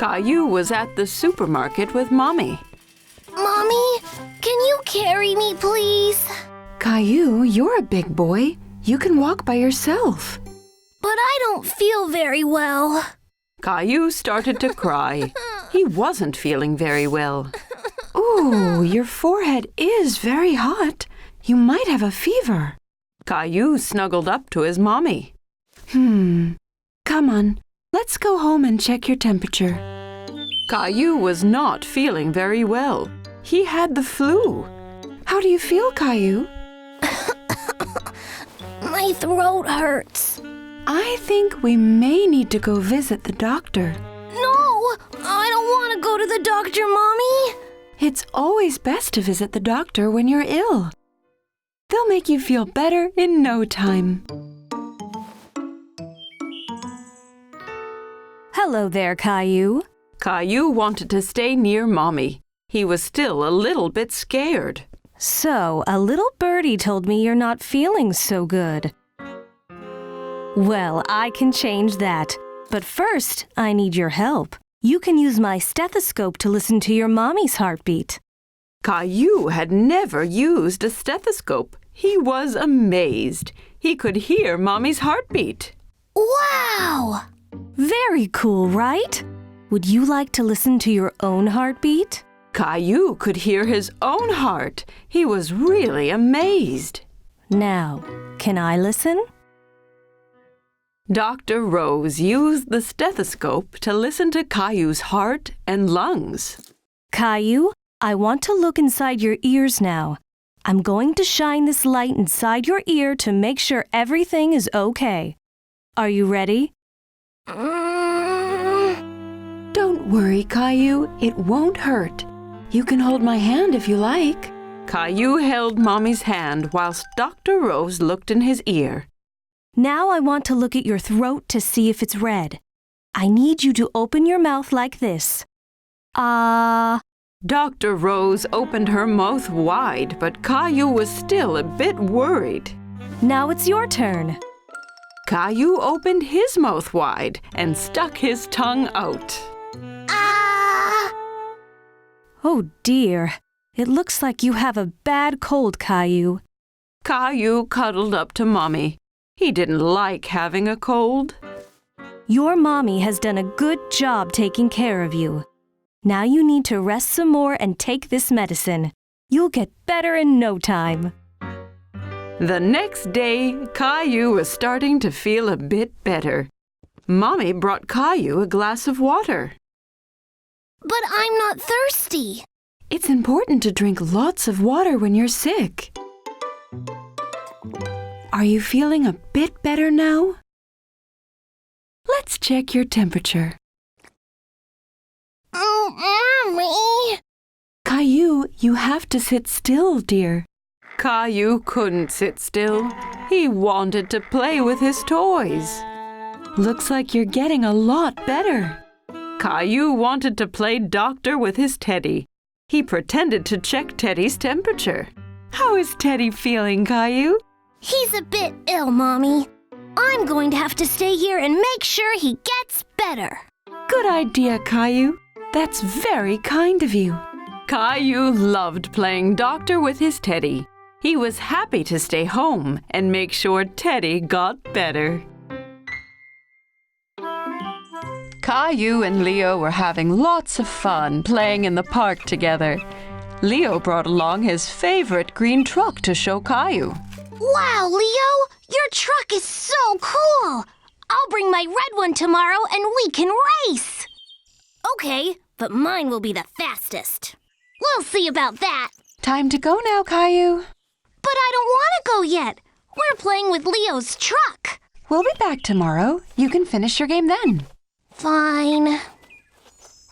Caillou was at the supermarket with Mommy. Mommy, can you carry me, please? Caillou, you're a big boy. You can walk by yourself. But I don't feel very well. Caillou started to cry. He wasn't feeling very well. Ooh, your forehead is very hot. You might have a fever. Caillou snuggled up to his mommy. Come on, let's go home and check your temperature. Caillou was not feeling very well. He had the flu. How do you feel, Caillou? My throat hurts. I think we may need to go visit the doctor. No, I don't want to go to the doctor, Mommy. It's always best to visit the doctor when you're ill. They'll make you feel better in no time. Hello there, Caillou. Caillou wanted to stay near Mommy. He was still a little bit scared. So, a little birdie told me you're not feeling so good. Well, I can change that. But first, I need your help. You can use my stethoscope to listen to your mommy's heartbeat. Caillou had never used a stethoscope. He was amazed. He could hear Mommy's heartbeat. Wow! Very cool, right? Would you like to listen to your own heartbeat? Caillou could hear his own heart. He was really amazed. Now, can I listen? Dr. Rose used the stethoscope to listen to Caillou's heart and lungs. Caillou, I want to look inside your ears now. I'm going to shine this light inside your ear to make sure everything is okay. Are you ready? Don't worry, Caillou. It won't hurt. You can hold my hand if you like. Caillou held Mommy's hand whilst Dr. Rose looked in his ear. Now I want to look at your throat to see if it's red. I need you to open your mouth like this. Dr. Rose opened her mouth wide, but Caillou was still a bit worried. Now it's your turn. Caillou opened his mouth wide and stuck his tongue out. Oh dear, it looks like you have a bad cold, Caillou. Caillou cuddled up to Mommy. He didn't like having a cold. Your mommy has done a good job taking care of you. Now you need to rest some more and take this medicine. You'll get better in no time. The next day, Caillou was starting to feel a bit better. Mommy brought Caillou a glass of water. But I'm not thirsty. It's important to drink lots of water when you're sick. Are you feeling a bit better now? Let's check your temperature. Mommy! Caillou, you have to sit still, dear. Caillou couldn't sit still. He wanted to play with his toys. Looks like you're getting a lot better. Caillou wanted to play doctor with his Teddy. He pretended to check Teddy's temperature. How is Teddy feeling, Caillou? He's a bit ill, Mommy. I'm going to have to stay here and make sure he gets better. Good idea, Caillou. That's very kind of you. Caillou loved playing doctor with his Teddy. He was happy to stay home and make sure Teddy got better. Caillou and Leo were having lots of fun playing in the park together. Leo brought along his favorite green truck to show Caillou. Wow, Leo! Your truck is so cool! I'll bring my red one tomorrow and we can race! Okay, but mine will be the fastest. We'll see about that. Time to go now, Caillou. But I don't want to go yet. We're playing with Leo's truck. We'll be back tomorrow. You can finish your game then. Fine.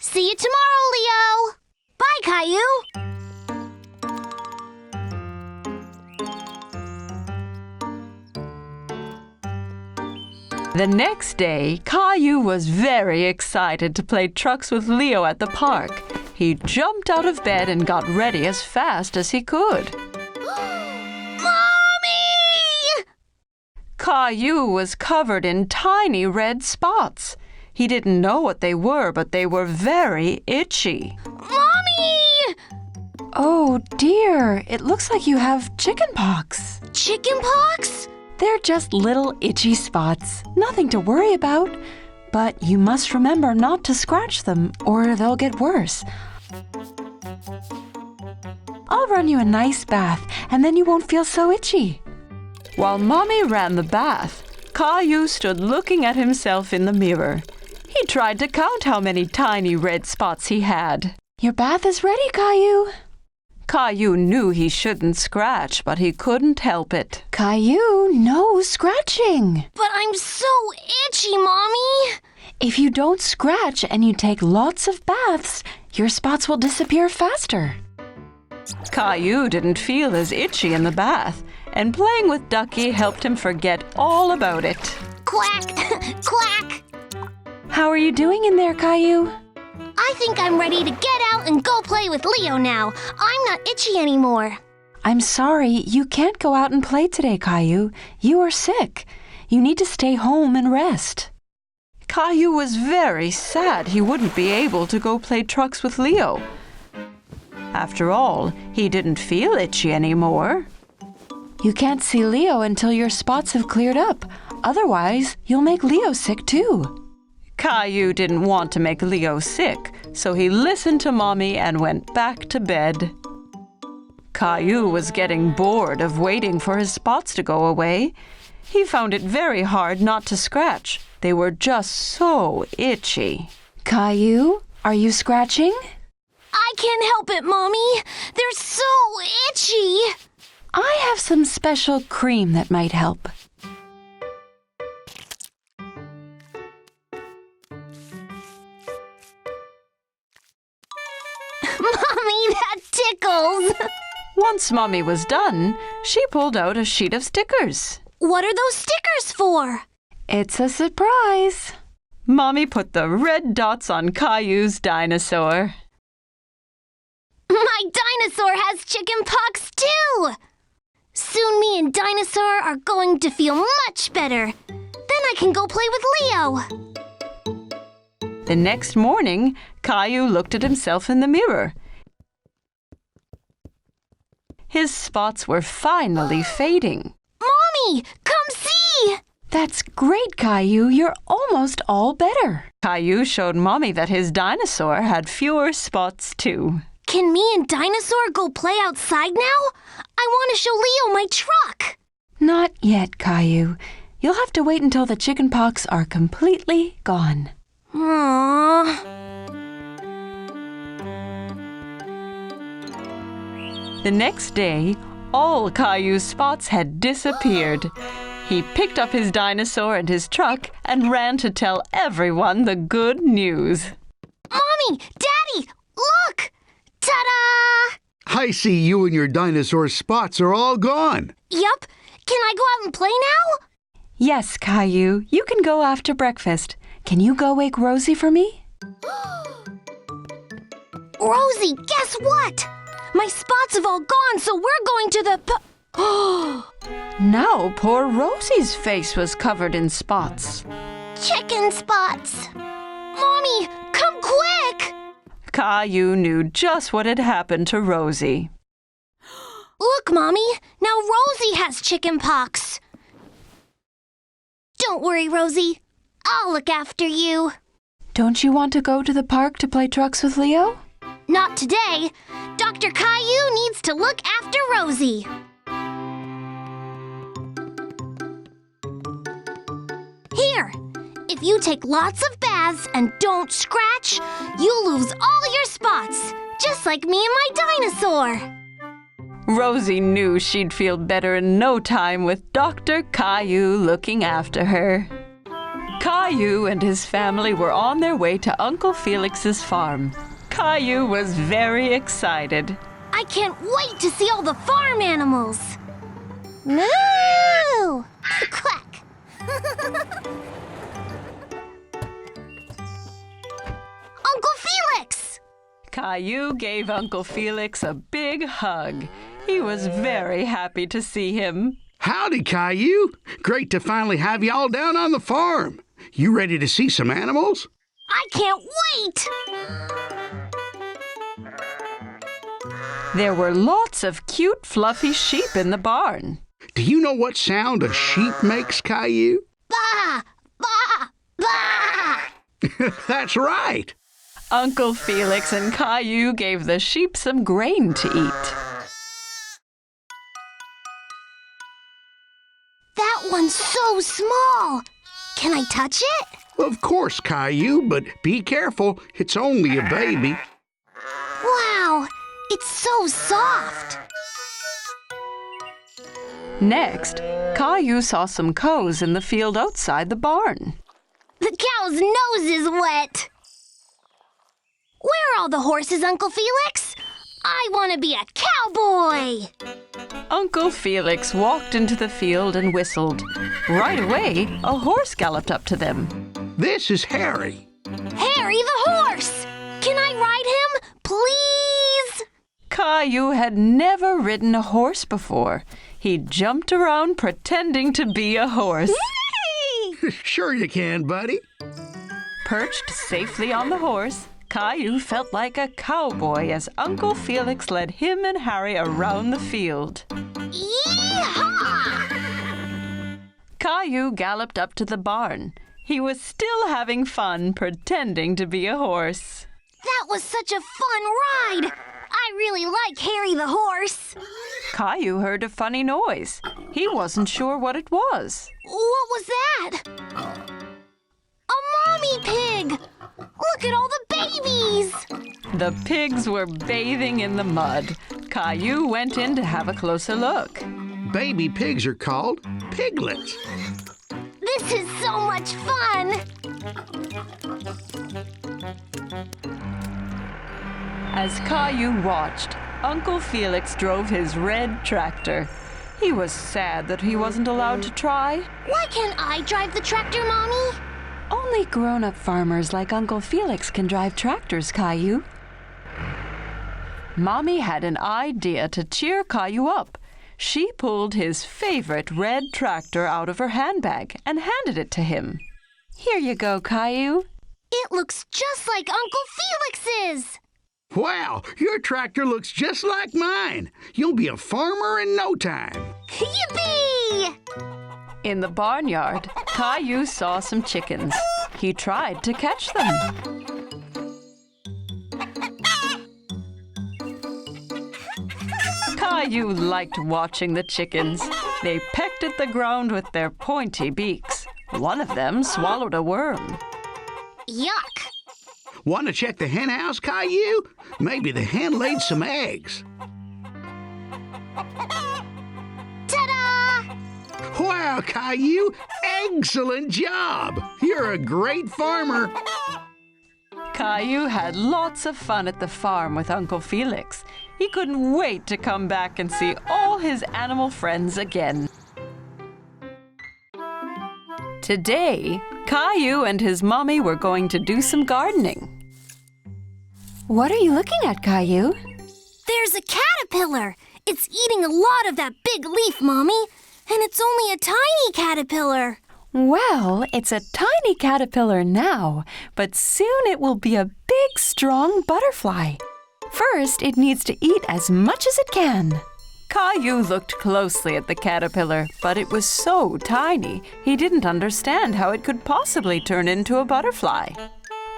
See you tomorrow, Leo. Bye, Caillou. The next day, Caillou was very excited to play trucks with Leo at the park. He jumped out of bed and got ready as fast as he could. Mommy! Caillou was covered in tiny red spots. He didn't know what they were, but they were very itchy. Mommy! Oh dear, it looks like you have chickenpox. Chickenpox? They're just little itchy spots, nothing to worry about. But you must remember not to scratch them or they'll get worse. I'll run you a nice bath and then you won't feel so itchy. While Mommy ran the bath, Caillou stood looking at himself in the mirror. He tried to count how many tiny red spots he had. Your bath is ready, Caillou. Caillou knew he shouldn't scratch, but he couldn't help it. Caillou, no scratching. But I'm so itchy, Mommy. If you don't scratch and you take lots of baths, your spots will disappear faster. Caillou didn't feel as itchy in the bath, and playing with Ducky helped him forget all about it. Quack! Quack! How are you doing in there, Caillou? I think I'm ready to get out and go play with Leo now. I'm not itchy anymore. I'm sorry, you can't go out and play today, Caillou. You are sick. You need to stay home and rest. Caillou was very sad he wouldn't be able to go play trucks with Leo. After all, he didn't feel itchy anymore. You can't see Leo until your spots have cleared up. Otherwise, you'll make Leo sick too. Caillou didn't want to make Leo sick, so he listened to Mommy and went back to bed. Caillou was getting bored of waiting for his spots to go away. He found it very hard not to scratch. They were just so itchy. Caillou, are you scratching? I can't help it, Mommy. They're so itchy. I have some special cream that might help. Mommy, that tickles. Once Mommy was done, she pulled out a sheet of stickers. What are those stickers for? It's a surprise. Mommy put the red dots on Caillou's dinosaur. My dinosaur has chickenpox too. Soon me and Dinosaur are going to feel much better. Then I can go play with Leo. The next morning, Caillou looked at himself in the mirror. His spots were finally fading. Mommy, come see! That's great, Caillou. You're almost all better. Caillou showed Mommy that his dinosaur had fewer spots too. Can me and Dinosaur go play outside now? I want to show Leo my truck. Not yet, Caillou. You'll have to wait until the chickenpox are completely gone. Aww. The next day, all Caillou's spots had disappeared. He picked up his dinosaur and his truck and ran to tell everyone the good news. Mommy, Daddy, look! Ta-da! I see you and your dinosaur spots are all gone. Yup. Can I go out and play now? Yes, Caillou. You can go after breakfast. Can you go wake Rosie for me? Rosie, guess what? My spots have all gone, so we're going to the Now poor Rosie's face was covered in spots. chicken spots. Mommy, come quick! Caillou knew just what had happened to Rosie. Look, Mommy, now Rosie has chickenpox. Don't worry, Rosie. I'll look after you. Don't you want to go to the park to play trucks with Leo? Not today. Dr. Caillou needs to look after Rosie. Here, if you take lots of baths and don't scratch, you'll lose all your spots, just like me and my dinosaur. Rosie knew she'd feel better in no time with Dr. Caillou looking after her. Caillou and his family were on their way to Uncle Felix's farm. Caillou was very excited. I can't wait to see all the farm animals. Moo! Quack! Uncle Felix! Caillou gave Uncle Felix a big hug. He was very happy to see him. Howdy, Caillou. Great to finally have you all down on the farm. You ready to see some animals? I can't wait! There were lots of cute, fluffy sheep in the barn. Do you know what sound a sheep makes, Caillou? Bah! Bah! Bah! That's right. Uncle Felix and Caillou gave the sheep some grain to eat. That one's so small. Can I touch it? Of course, Caillou, but be careful. It's only a baby. Wow, it's so soft. Next, Caillou saw some cows in the field outside the barn. The cow's nose is wet. Where are all the horses, Uncle Felix? I want to be a cowboy. Uncle Felix walked into the field and whistled. Right away, a horse galloped up to them. This is Harry. Harry the horse! Can I ride him, please? Caillou had never ridden a horse before. He jumped around pretending to be a horse. Sure you can, buddy. Perched safely on the horse, Caillou felt like a cowboy as Uncle Felix led him and Harry around the field. Yee-haw! Caillou galloped up to the barn. He was still having fun pretending to be a horse. That was such a fun ride. I really like Harry the horse. Caillou heard a funny noise. He wasn't sure what it was. What was that? A mommy pig! Look at all the babies! The pigs were bathing in the mud. Caillou went in to have a closer look. Baby pigs are called piglets. This is so much fun! As Caillou watched, Uncle Felix drove his red tractor. He was sad that he wasn't allowed to try. Why can't I drive the tractor, Mommy? Only grown-up farmers like Uncle Felix can drive tractors, Caillou. Mommy had an idea to cheer Caillou up. She pulled his favorite red tractor out of her handbag and handed it to him. Here you go, Caillou. It looks just like Uncle Felix's! Wow, your tractor looks just like mine. You'll be a farmer in no time. Yippee! In the barnyard, Caillou saw some chickens. He tried to catch them. Caillou liked watching the chickens. They pecked at the ground with their pointy beaks. One of them swallowed a worm. Yuck! Want to check the hen house, Caillou? Maybe the hen laid some eggs. Ta-da! Wow, Caillou, excellent job. You're a great farmer. Caillou had lots of fun at the farm with Uncle Felix. He couldn't wait to come back and see all his animal friends again. Today, Caillou and his mommy were going to do some gardening. What are you looking at, Caillou? There's a caterpillar! It's eating a lot of that big leaf, Mommy. And it's only a tiny caterpillar. Well, it's a tiny caterpillar now, but soon it will be a big, strong butterfly. First, it needs to eat as much as it can. Caillou looked closely at the caterpillar, but it was so tiny, he didn't understand how it could possibly turn into a butterfly.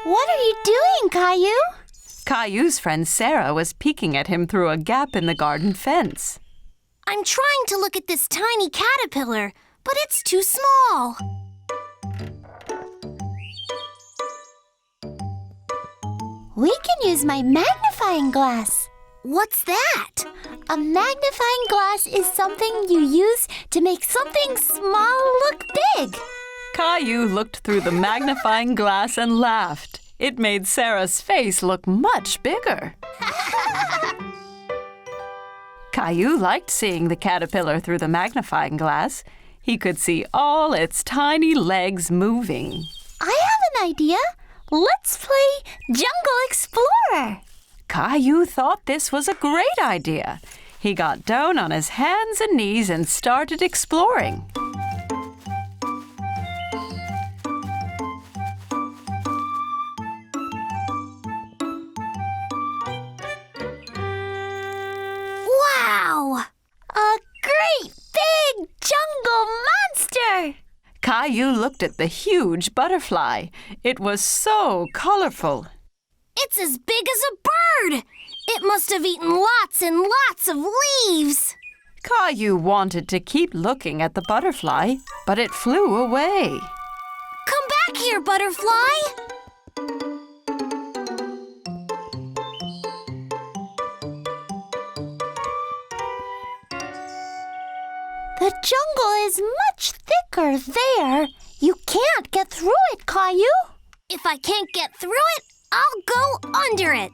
What are you doing, Caillou? Caillou's friend Sarah was peeking at him through a gap in the garden fence. I'm trying to look at this tiny caterpillar, but it's too small. We can use my magnifying glass. What's that? A magnifying glass is something you use to make something small look big. Caillou looked through the magnifying glass and laughed. It made Sarah's face look much bigger. Caillou liked seeing the caterpillar through the magnifying glass. He could see all its tiny legs moving. I have an idea. Let's play Jungle Explorer. Caillou thought this was a great idea. He got down on his hands and knees and started exploring. Wow! A great big jungle monster! Caillou looked at the huge butterfly. It was so colorful. It's as big as a bird! It must have eaten lots and lots of leaves! Caillou wanted to keep looking at the butterfly, but it flew away. Come back here, butterfly! The jungle is much thicker there. You can't get through it, Caillou. If I can't get through it, I'll go under it.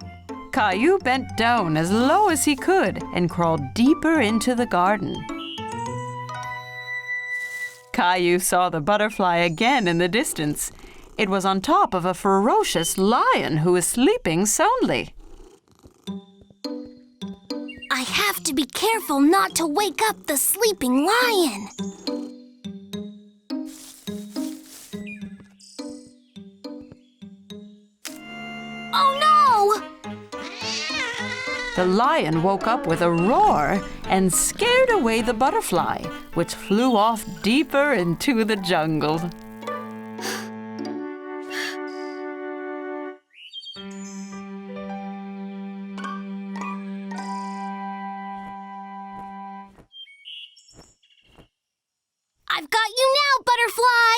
Caillou bent down as low as he could and crawled deeper into the garden. Caillou saw the butterfly again in the distance. It was on top of a ferocious lion who was sleeping soundly. I have to be careful not to wake up the sleeping lion. Oh no! The lion woke up with a roar and scared away the butterfly, which flew off deeper into the jungle. I've got you now, butterfly!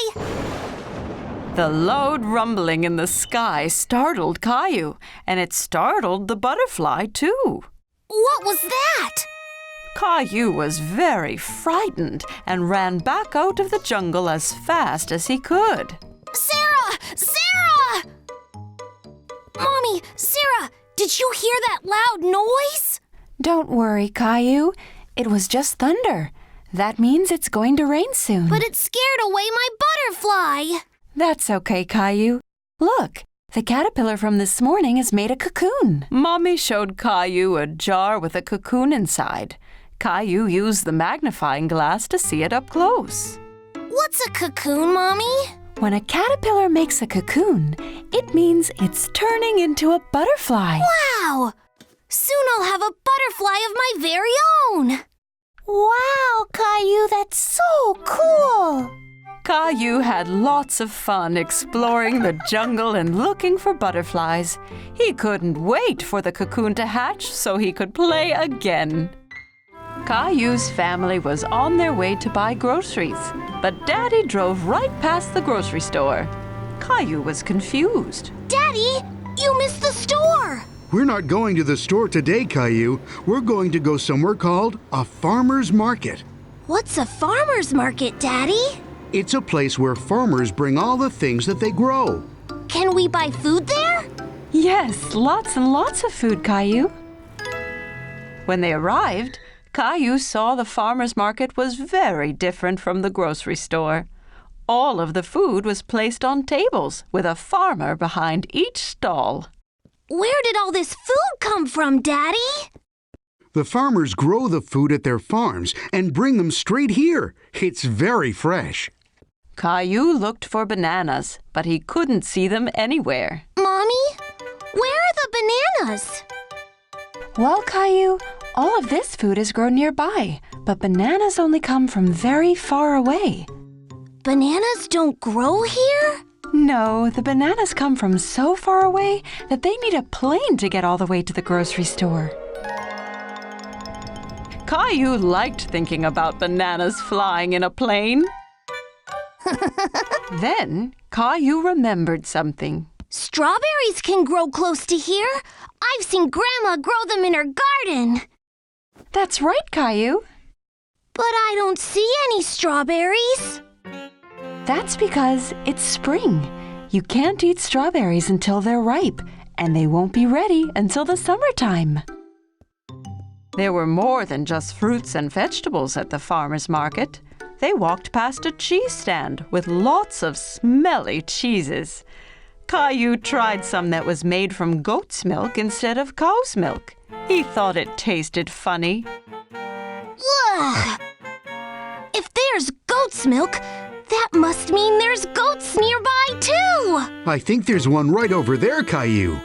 The loud rumbling in the sky startled Caillou, and it startled the butterfly too. What was that? Caillou was very frightened and ran back out of the jungle as fast as he could. Sarah! Sarah! Mommy, Sarah, did you hear that loud noise? Don't worry, Caillou. It was just thunder. That means it's going to rain soon. But it scared away my butterfly. That's okay, Caillou. Look, the caterpillar from this morning has made a cocoon. Mommy showed Caillou a jar with a cocoon inside. Caillou used the magnifying glass to see it up close. What's a cocoon, Mommy? When a caterpillar makes a cocoon, it means it's turning into a butterfly. Wow! Soon I'll have a butterfly of my very own. Wow, Caillou, that's so cool! Caillou had lots of fun exploring the jungle and looking for butterflies. He couldn't wait for the cocoon to hatch so he could play again. Caillou's family was on their way to buy groceries, but Daddy drove right past the grocery store. Caillou was confused. Daddy, you missed the store! We're not going to the store today, Caillou. We're going to go somewhere called a farmer's market. What's a farmer's market, Daddy? It's a place where farmers bring all the things that they grow. Can we buy food there? Yes, lots and lots of food, Caillou. When they arrived, Caillou saw the farmer's market was very different from the grocery store. All of the food was placed on tables with a farmer behind each stall. Where did all this food come from, Daddy? The farmers grow the food at their farms and bring them straight here. It's very fresh. Caillou looked for bananas, but he couldn't see them anywhere. Mommy, where are the bananas? Well, Caillou, all of this food is grown nearby, but bananas only come from very far away. Bananas don't grow here? No, the bananas come from so far away that they need a plane to get all the way to the grocery store. Caillou liked thinking about bananas flying in a plane. Then Caillou remembered something. Strawberries can grow close to here. I've seen Grandma grow them in her garden. That's right, Caillou. But I don't see any strawberries. That's because it's spring. You can't eat strawberries until they're ripe, and they won't be ready until the summertime. There were more than just fruits and vegetables at the farmer's market. They walked past a cheese stand with lots of smelly cheeses. Caillou tried some that was made from goat's milk instead of cow's milk. He thought it tasted funny. Ugh! If there's goat's milk, that must mean there's goats nearby, too! I think there's one right over there, Caillou.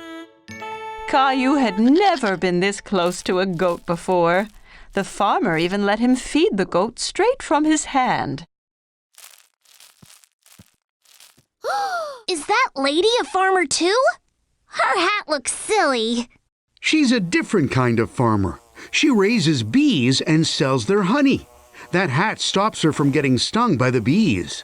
Caillou had never been this close to a goat before. The farmer even let him feed the goat straight from his hand. Is that lady a farmer too? Her hat looks silly. She's a different kind of farmer. She raises bees and sells their honey. That hat stops her from getting stung by the bees.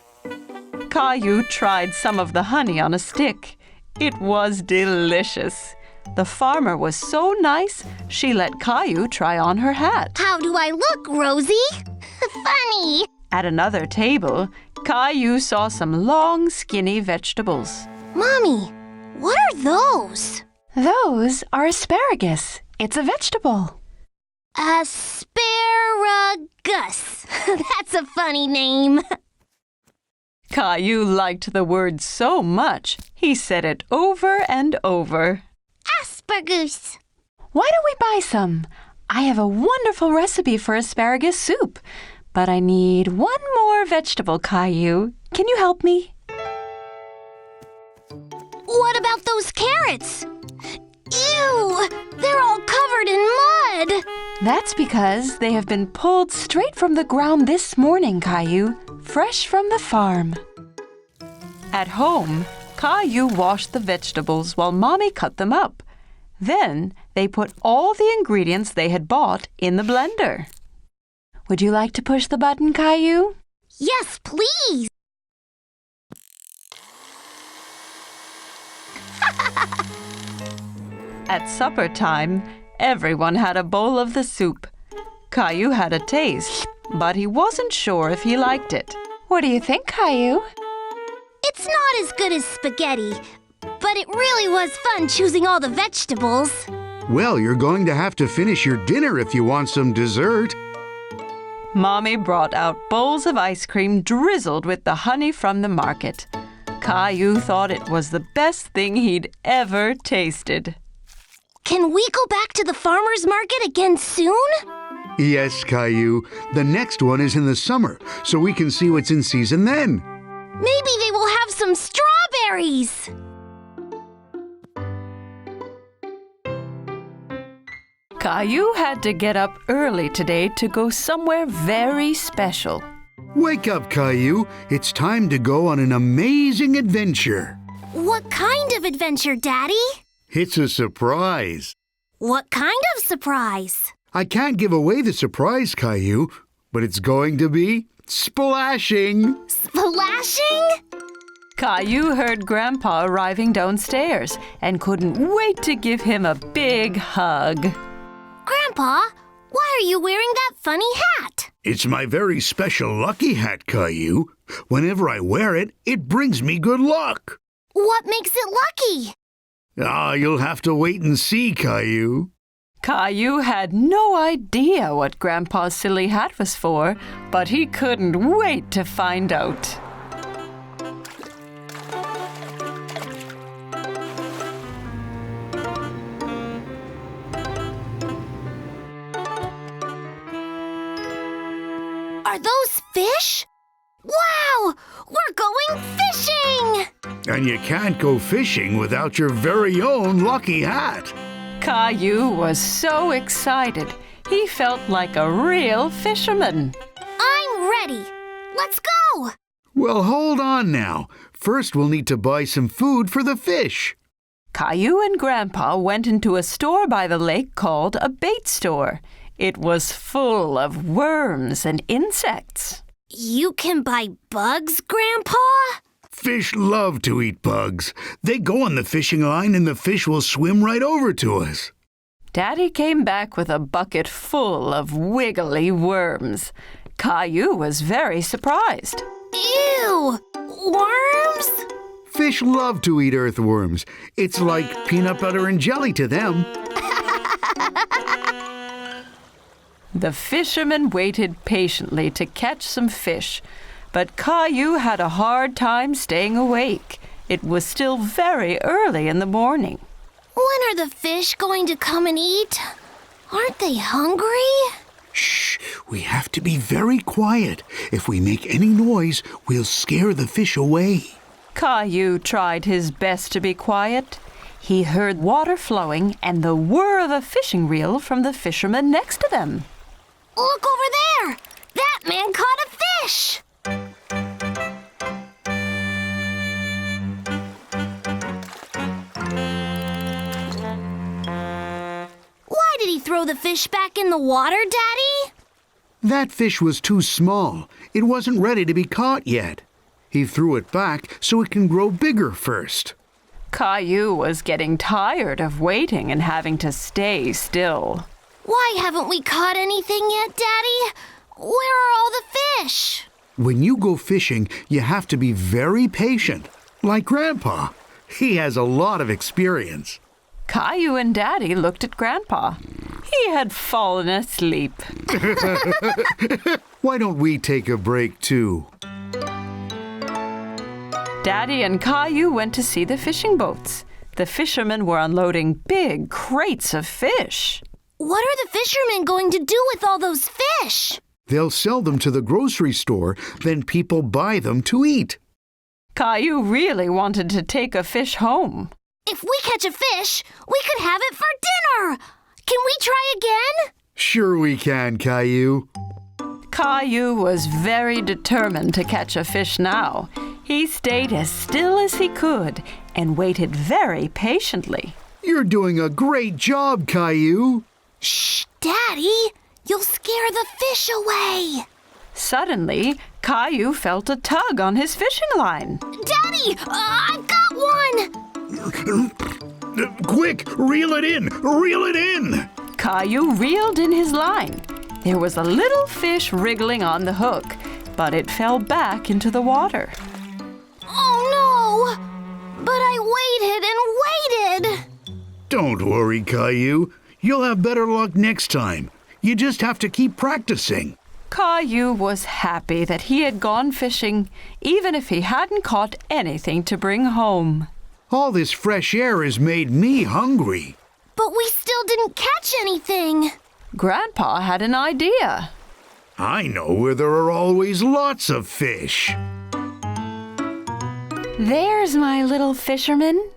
Caillou tried some of the honey on a stick. It was delicious. The farmer was so nice, she let Caillou try on her hat. How do I look, Rosie? Funny. At another table, Caillou saw some long, skinny vegetables. Mommy, what are those? Those are asparagus. It's a vegetable. Asparagus. That's a funny name. Caillou liked the word so much, he said it over and over. Asparagus. Why don't we buy some? I have a wonderful recipe for asparagus soup. But I need one more vegetable, Caillou. Can you help me? What about those carrots? Ew! They're all covered in mud! That's because they have been pulled straight from the ground this morning, Caillou, fresh from the farm. At home, Caillou washed the vegetables while Mommy cut them up. Then they put all the ingredients they had bought in the blender. Would you like to push the button, Caillou? Yes, please! At supper time, everyone had a bowl of the soup. Caillou had a taste, but he wasn't sure if he liked it. What do you think, Caillou? It's not as good as spaghetti, but it really was fun choosing all the vegetables. Well, you're going to have to finish your dinner if you want some dessert. Mommy brought out bowls of ice cream drizzled with the honey from the market. Caillou thought it was the best thing he'd ever tasted. Can we go back to the farmer's market again soon? Yes, Caillou. The next one is in the summer, so we can see what's in season then. Maybe they will have some strawberries. Caillou had to get up early today to go somewhere very special. Wake up, Caillou. It's time to go on an amazing adventure. What kind of adventure, Daddy? It's a surprise. What kind of surprise? I can't give away the surprise, Caillou, but it's going to be splashing. Splashing? Caillou heard Grandpa arriving downstairs and couldn't wait to give him a big hug. Grandpa, why are you wearing that funny hat? It's my very special lucky hat, Caillou. Whenever I wear it, it brings me good luck. What makes it lucky? You'll have to wait and see, Caillou. Caillou had no idea what Grandpa's silly hat was for, but he couldn't wait to find out. Are those fish? Wow! We're going fishing! And you can't go fishing without your very own lucky hat. Caillou was so excited. He felt like a real fisherman. I'm ready. Let's go! Well, hold on now. First, we'll need to buy some food for the fish. Caillou and Grandpa went into a store by the lake called a bait store. It was full of worms and insects. You can buy bugs, Grandpa? Fish love to eat bugs. They go on the fishing line and the fish will swim right over to us. Daddy came back with a bucket full of wiggly worms. Caillou was very surprised. Ew! Worms? Fish love to eat earthworms. It's like peanut butter and jelly to them. The fisherman waited patiently to catch some fish, but Caillou had a hard time staying awake. It was still very early in the morning. When are the fish going to come and eat? Aren't they hungry? Shh! We have to be very quiet. If we make any noise, we'll scare the fish away. Caillou tried his best to be quiet. He heard water flowing and the whir of a fishing reel from the fisherman next to them. Look over there! That man caught a fish! Why did he throw the fish back in the water, Daddy? That fish was too small. It wasn't ready to be caught yet. He threw it back so it can grow bigger first. Caillou was getting tired of waiting and having to stay still. Why haven't we caught anything yet, Daddy? Where are all the fish? When you go fishing, you have to be very patient. Like Grandpa. He has a lot of experience. Caillou and Daddy looked at Grandpa. He had fallen asleep. Why don't we take a break too? Daddy and Caillou went to see the fishing boats. The fishermen were unloading big crates of fish. What are the fishermen going to do with all those fish? They'll sell them to the grocery store, then people buy them to eat. Caillou really wanted to take a fish home. If we catch a fish, we could have it for dinner! Can we try again? Sure we can, Caillou. Caillou was very determined to catch a fish now. He stayed as still as he could and waited very patiently. You're doing a great job, Caillou. Shh, Daddy! You'll scare the fish away! Suddenly, Caillou felt a tug on his fishing line. Daddy! I've got one! Quick, reel it in! Reel it in! Caillou reeled in his line. There was a little fish wriggling on the hook, but it fell back into the water. Oh no! But I waited and waited! Don't worry, Caillou. You'll have better luck next time. You just have to keep practicing. Caillou was happy that he had gone fishing, even if he hadn't caught anything to bring home. All this fresh air has made me hungry. But we still didn't catch anything. Grandpa had an idea. I know where there are always lots of fish. There's my little fisherman.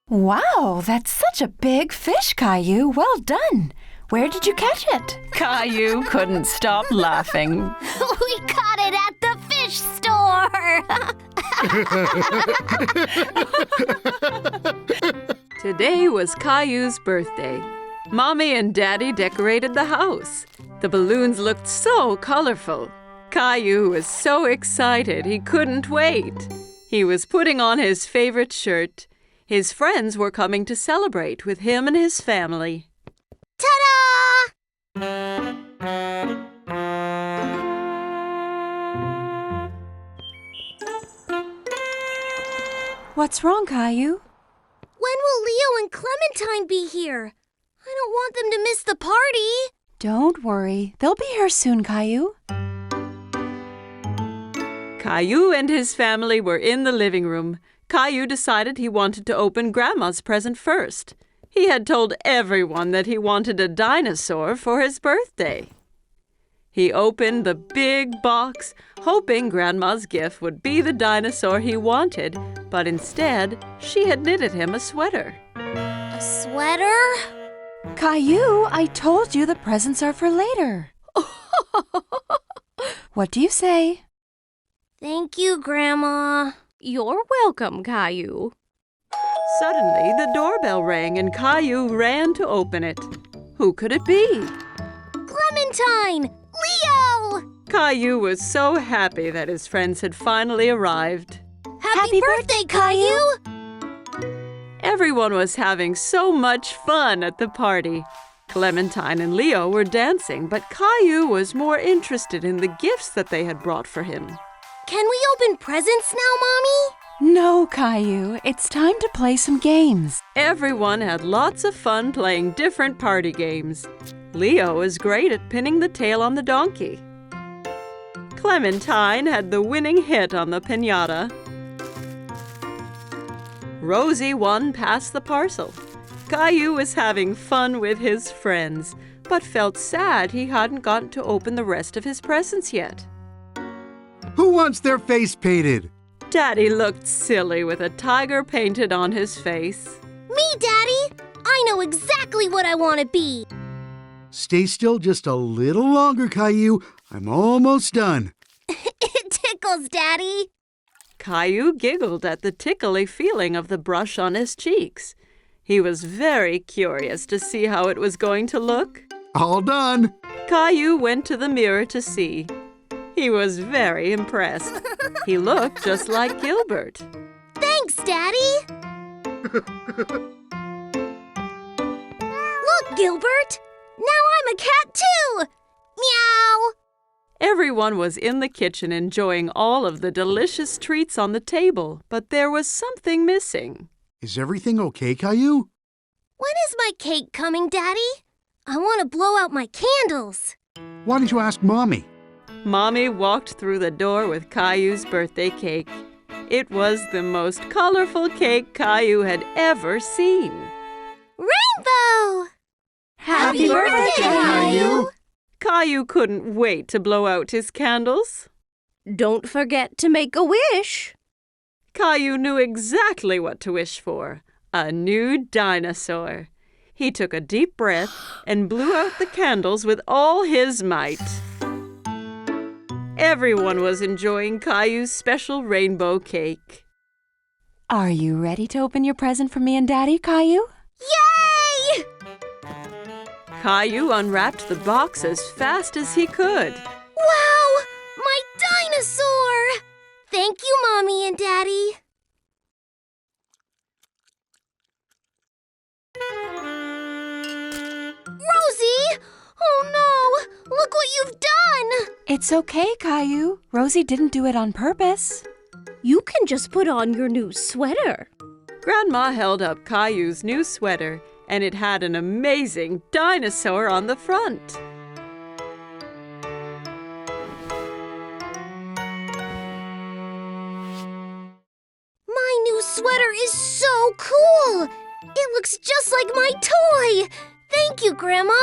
Wow, that's such a big fish, Caillou. Well done. Where did you catch it? Caillou couldn't stop laughing. We caught it at the fish store! Today was Caillou's birthday. Mommy and Daddy decorated the house. The balloons looked so colorful. Caillou was so excited he couldn't wait. He was putting on his favorite shirt. His friends were coming to celebrate with him and his family. Ta-da! What's wrong, Caillou? When will Leo and Clementine be here? I don't want them to miss the party. Don't worry. They'll be here soon, Caillou. Caillou and his family were in the living room. Caillou decided he wanted to open Grandma's present first. He had told everyone that he wanted a dinosaur for his birthday. He opened the big box, hoping Grandma's gift would be the dinosaur he wanted, but instead, she had knitted him a sweater. A sweater? Caillou, I told you the presents are for later. What do you say? Thank you, Grandma. You're welcome, Caillou. Suddenly, the doorbell rang and Caillou ran to open it. Who could it be? Clementine! Leo! Caillou was so happy that his friends had finally arrived. Happy birthday, Caillou! Everyone was having so much fun at the party. Clementine and Leo were dancing, but Caillou was more interested in the gifts that they had brought for him. Can we open presents now, Mommy? No, Caillou. It's time to play some games. Everyone had lots of fun playing different party games. Leo was great at pinning the tail on the donkey. Clementine had the winning hit on the piñata. Rosie won Pass the Parcel. Caillou was having fun with his friends, but felt sad he hadn't gotten to open the rest of his presents yet. Who wants their face painted? Daddy looked silly with a tiger painted on his face. Me, Daddy! I know exactly what I want to be. Stay still just a little longer, Caillou. I'm almost done. It tickles, Daddy. Caillou giggled at the tickly feeling of the brush on his cheeks. He was very curious to see how it was going to look. All done. Caillou went to the mirror to see. He was very impressed. He looked just like Gilbert. Thanks, Daddy. Look, Gilbert. Now I'm a cat too. Meow. Everyone was in the kitchen enjoying all of the delicious treats on the table, but there was something missing. Is everything okay, Caillou? When is my cake coming, Daddy? I want to blow out my candles. Why don't you ask Mommy? Mommy walked through the door with Caillou's birthday cake. It was the most colorful cake Caillou had ever seen. Rainbow! Happy birthday, Caillou! Caillou couldn't wait to blow out his candles. Don't forget to make a wish. Caillou knew exactly what to wish for. A new dinosaur. He took a deep breath and blew out the candles with all his might. Everyone was enjoying Caillou's special rainbow cake. Are you ready to open your present for me and Daddy, Caillou? Yay! Caillou unwrapped the box as fast as he could. Wow! My dinosaur! Thank you, Mommy and Daddy. Rosie! Oh no! Look what you've done! It's okay, Caillou. Rosie didn't do it on purpose. You can just put on your new sweater. Grandma held up Caillou's new sweater, and it had an amazing dinosaur on the front. My new sweater is so cool! It looks just like my toy! Thank you, Grandma!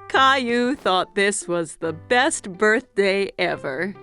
Caillou thought this was the best birthday ever.